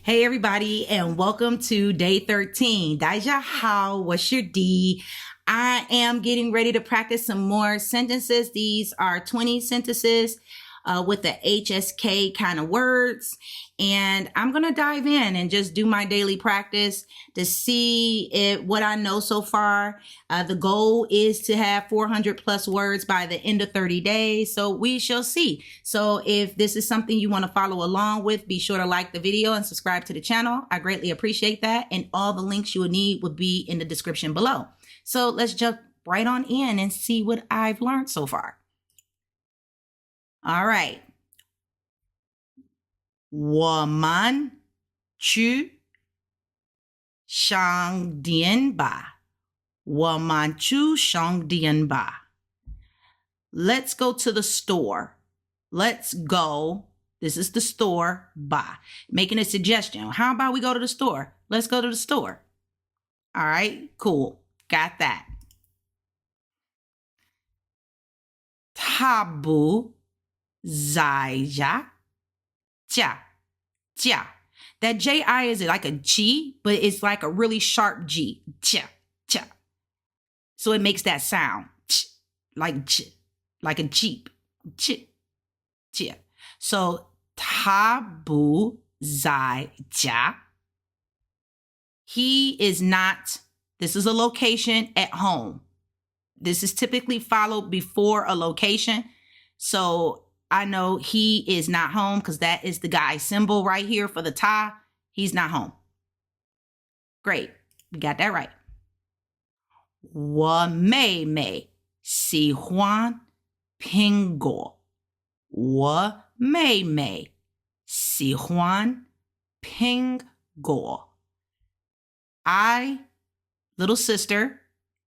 Hey everybody, and welcome to day 13. 大家好，我是 D. I am getting ready to practice some more sentences. These are 20 sentences with the HSK kind of words. And I'm going to dive in and just do my daily practice to see what I know so far. The goal is to have 400 plus words by the end of 30 days. So we shall see. So if this is something you want to follow along with, be sure to like the video and subscribe to the channel. I greatly appreciate that. And all the links you will need will be in the description below. So let's jump right on in and see what I've learned so far. All right. 我们去商店吧。我们去商店吧。Let's go to the store. Let's go. This is the store. Ba. Making a suggestion. How about we go to the store? Let's go to the store. All right, cool. Got that. 他不在家。That J-I is like a G, but it's like a really sharp G. Ja. So it makes that sound. Like J, like a Jeep. Ja. So 他不在家. He is not, this is a location at home. This is typically followed before a location. So I know he is not home because that is the guy symbol right here for the ta. He's not home. Great. We got that right. 我妹妹喜欢苹果。我妹妹喜欢苹果。I, little sister,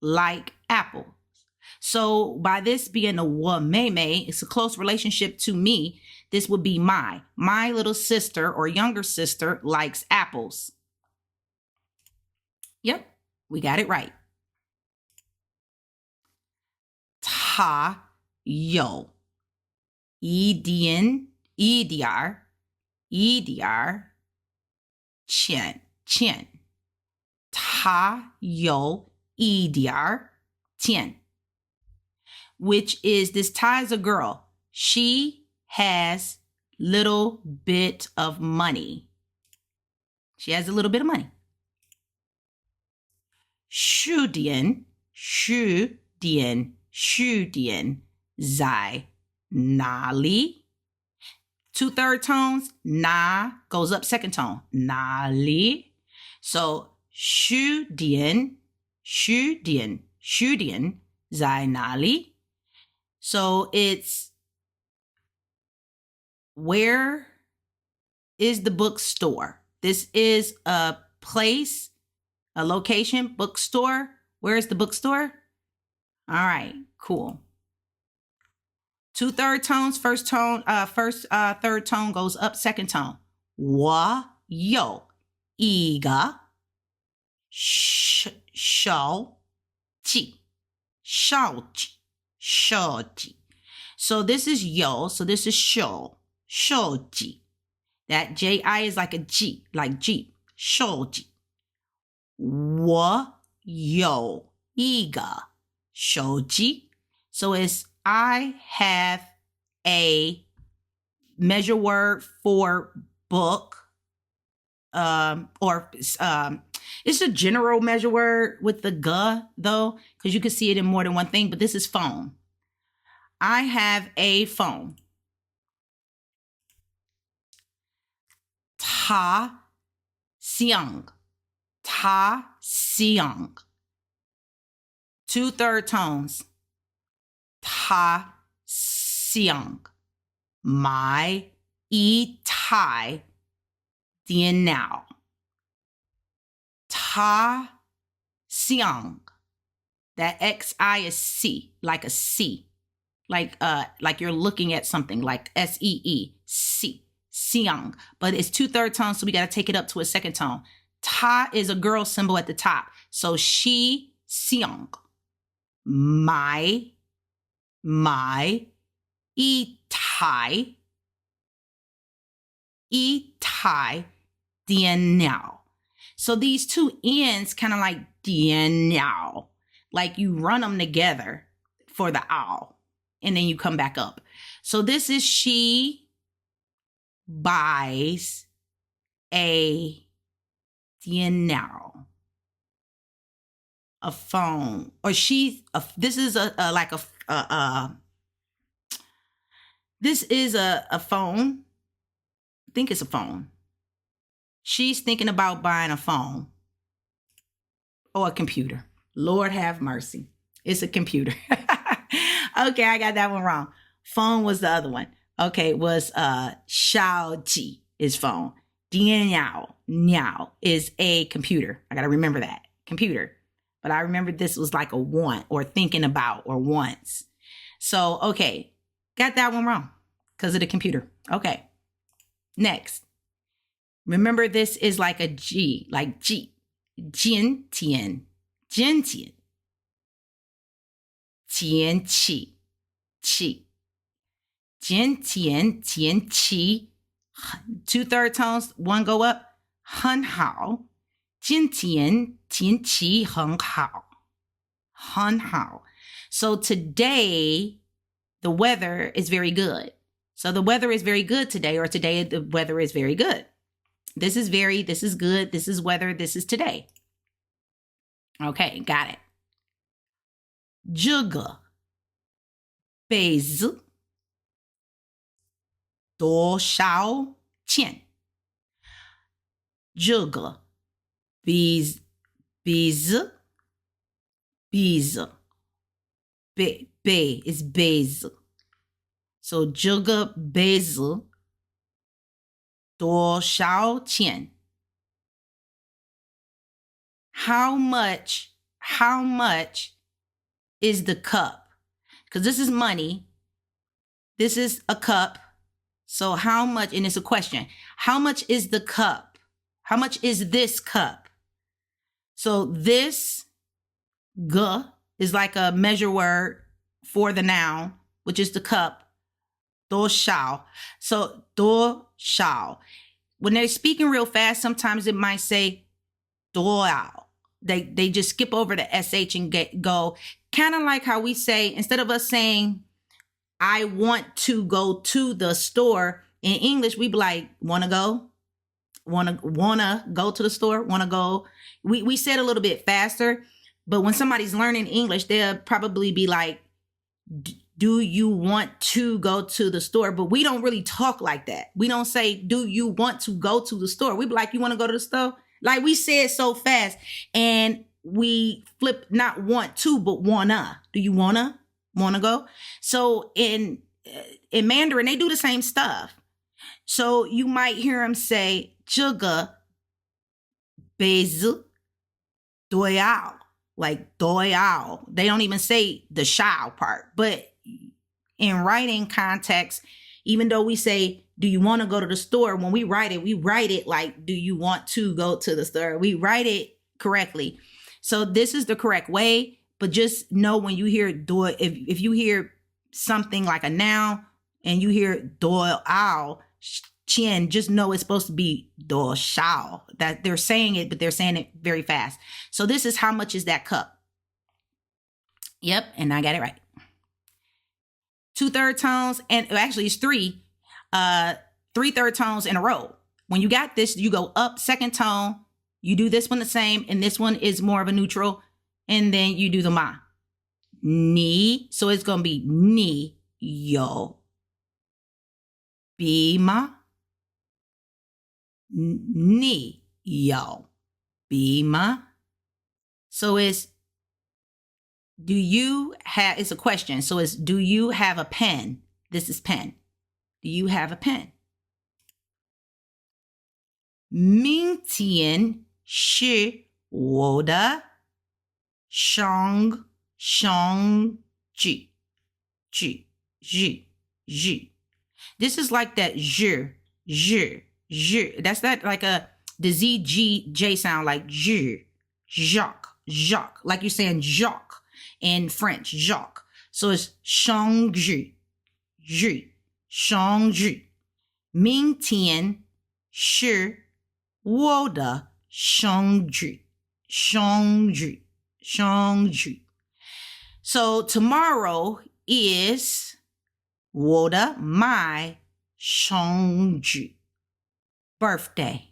like apple. So by this being a 我妹妹, it's a close relationship to me. This would be my little sister or younger sister likes apples. Yep, we got it right. 她有一点钱。她有一点钱。Which is, this Ta is a girl. She has little bit of money. She has a little bit of money. 十点在哪里? 2/3 tones. Na goes up second tone. 哪里? So 十点在哪里? So it's, where is the bookstore? This is a place, a location, bookstore. Where is the bookstore? All right, cool. 2/3 tones, first third tone goes up second tone. 我有一个手机。So this is yo, so this is 手机. That J-I is like a G, like Jeep. 手机. 我有一个手机. So it's, I have a measure word for book, it's a general measure word with the g though, because you can see it in more than one thing, but this is phone. I have a phone. 他想 2/3 tones. 他想买一台电脑。他想, that XI is C, like a C. Like you're looking at something, like SEE, C, xiang. But it's 2/3 tones, so we got to take it up to a second tone. Ta is a girl symbol at the top. So she, xiang. My, yi tai, dian niao. So these two N's kind of like dian niao, like you run them together for the owl, and then you come back up. So this is she buys a dian niao, a phone, or this is this is a phone. I think it's a phone. She's thinking about buying a phone or a computer. Lord have mercy. It's a computer. Okay, I got that one wrong. Phone was the other one. Okay, it was Xiao Ji is phone. Dian Niao is a computer. I got to remember that. Computer. But I remember this was like a want or thinking about or wants. So, okay, got that one wrong because of the computer. Okay, next. Remember, this is like a G, like G. Jian Tian. Jian Tian. Tian Qi. Qi. Jian Tian. Tian Qi. 2/3 tones, one go up. 很好. Jian Tian. Tian Qi. 很好. 很好. So today, the weather is very good. So the weather is very good today, or today the weather is very good. This is good, this is weather, this is today. Okay, got it. 这个杯子多少钱？这个杯子杯 is 杯子。So 这个杯子多少钱？ How much is the cup? Because this is money. This is a cup. So how much, and it's a question. How much is the cup? How much is this cup? So this g is like a measure word for the noun, which is the cup. 多少. So 多少. When they're speaking real fast, sometimes it might say 多少. They just skip over the sh and go kind of like how we say, instead of us saying I want to go to the store, in English we be like wanna go to the store, wanna go. We say it a little bit faster, but when somebody's learning English, they'll probably be like, do you want to go to the store? But we don't really talk like that. We don't say, do you want to go to the store? We be like, you want to go to the store? Like we say it so fast, and we flip not want to, but wanna. Do you wanna go? So in Mandarin, they do the same stuff. So you might hear them say, 这个杯子多少, like 多少. They don't even say the shao part. But in writing context, even though we say, do you want to go to the store? When we write it like, do you want to go to the store? We write it correctly. So this is the correct way, but just know when you hear do, if you hear something like a noun and you hear do ao qian, just know it's supposed to be do shao. That they're saying it, but they're saying it very fast. So this is how much is that cup? Yep, and I got it right. 2/3 tones, and actually it's 3 3/3 tones in a row. When you got this, you go up second tone, you do this one the same, and this one is more of a neutral, and then you do the ma. Ni, so it's gonna be ni yo bi ma. Ni yo bi ma. So it's, do you have, it's a question. So it's, do you have a pen? This is pen. Do you have a pen? 明天是我的生日. This is like that zh. That's that like the ZG sound, like zh, Jacques, like you're saying Jacques in French, Jacques. So it's 生日. 明天是我的兄弟，兄弟，兄弟. So tomorrow is 我的 my 兄弟 birthday.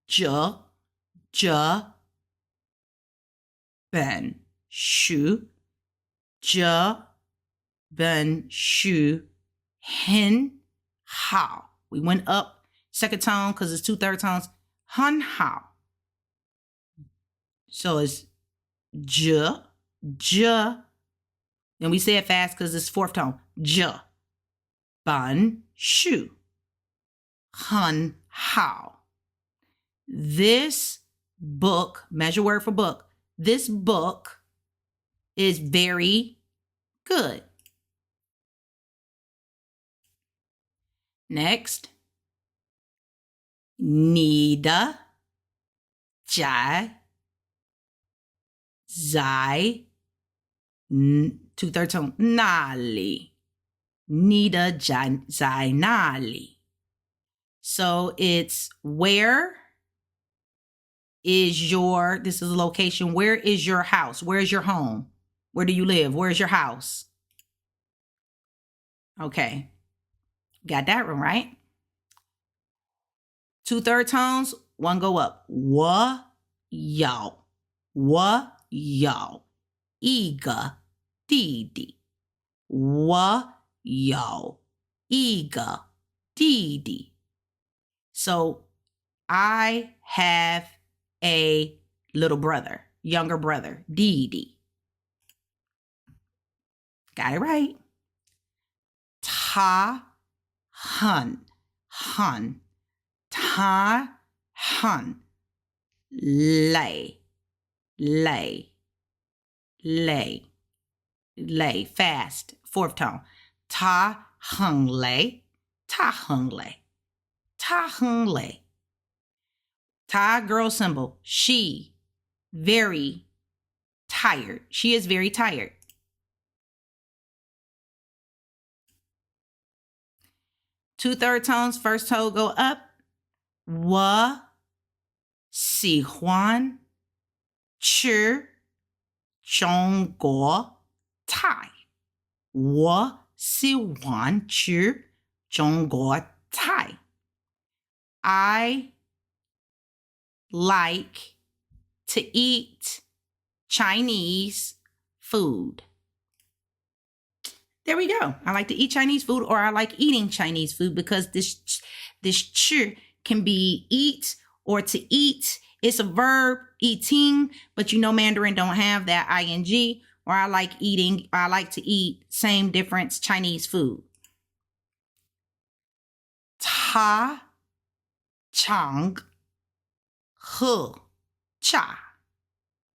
这本书很好. We went up second tone because it's 2/3 tones. 很好. So it's j. And we say it fast because it's fourth tone. 这本书很好. This book, measure word for book. This book is very good. Next. 你的家在 2/3 tone 哪里？你的家在哪里？ So it's where is your, this is a location, where is your house? Where is your home? Where do you live? Where is your house? Okay. Got that one right. 2/3 tones, one go up. 我有一个弟弟。我有一个弟弟。So I have a little brother, younger brother, 弟弟. Got it right. 他很累 fast, fourth tone. 他很累 Ta girl symbol. She very tired. She is very tired. Two-third tones, first toe go up. 我喜欢吃中国菜。我喜欢吃中国菜。I like to eat Chinese food. There we go. I like to eat Chinese food, or I like eating Chinese food, because this ch can be eat or to eat. It's a verb, eating, but you know Mandarin don't have that ing. Or I like to eat, same difference, Chinese food. 他常喝茶。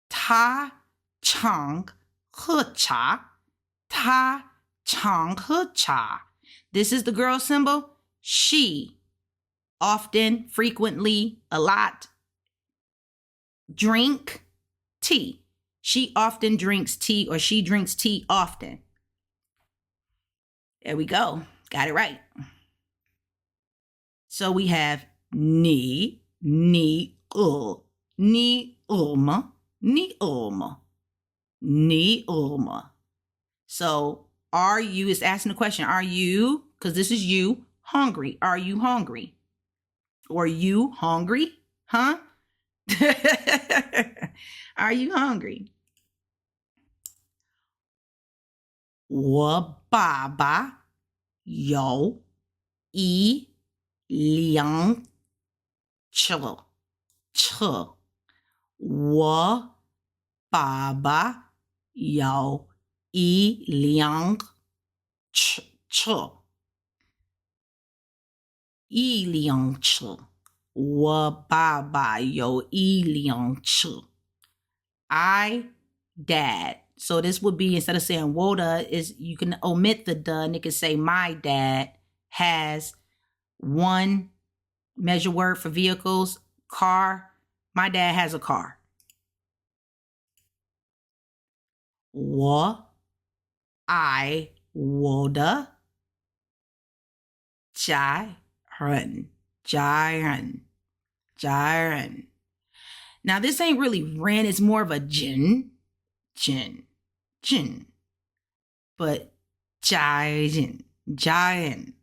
他常喝茶。他常喝茶. This is the girl symbol. She often, frequently, a lot drink tea. She often drinks tea, or she drinks tea often. There we go. Got it right. So we have ni, ma. So are you is asking the question, are you, because this is you, hungry? Are you hungry? Or you hungry? Huh? Are you hungry? 我爸爸有一辆车。我爸爸有一辆车。一辆车。我爸爸有一辆车。I, dad. So this would be, instead of saying woda, is you can omit the duh, and it can say my dad has one measure word for vehicles, car. My dad has a car. 我爱我的家人, 家人, 家人. Now, this ain't really ren, it's more of a jin, jin, jin. But 家人, 家人.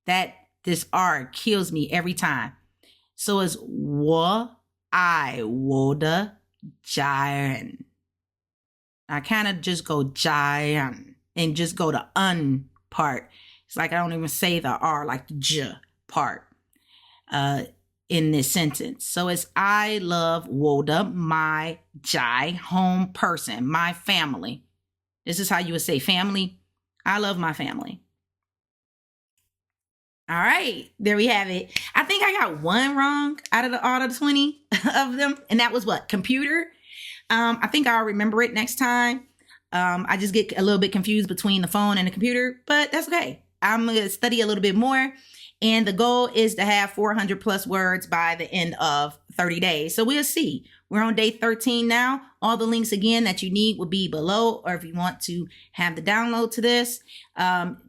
That, this R kills me every time. So it's 我爱我的家人. I kind of just go 家人 and just go to part. It's like I don't even say the R, like the J part in this sentence. So it's I love 我的 my 家 home person, my family. This is how you would say family. I love my family. All right, there we have it. I think I got one wrong out of all the 20 of them. And that was what? Computer. I think I'll remember it next time. I just get a little bit confused between the phone and the computer, but that's okay. I'm going to study a little bit more. And the goal is to have 400 plus words by the end of 30 days. So we'll see. We're on day 13 now. All the links again that you need will be below, or if you want to have the download to this,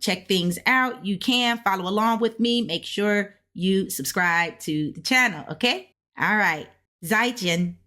check things out. You can follow along with me. Make sure you subscribe to the channel. Okay. All right. 再见.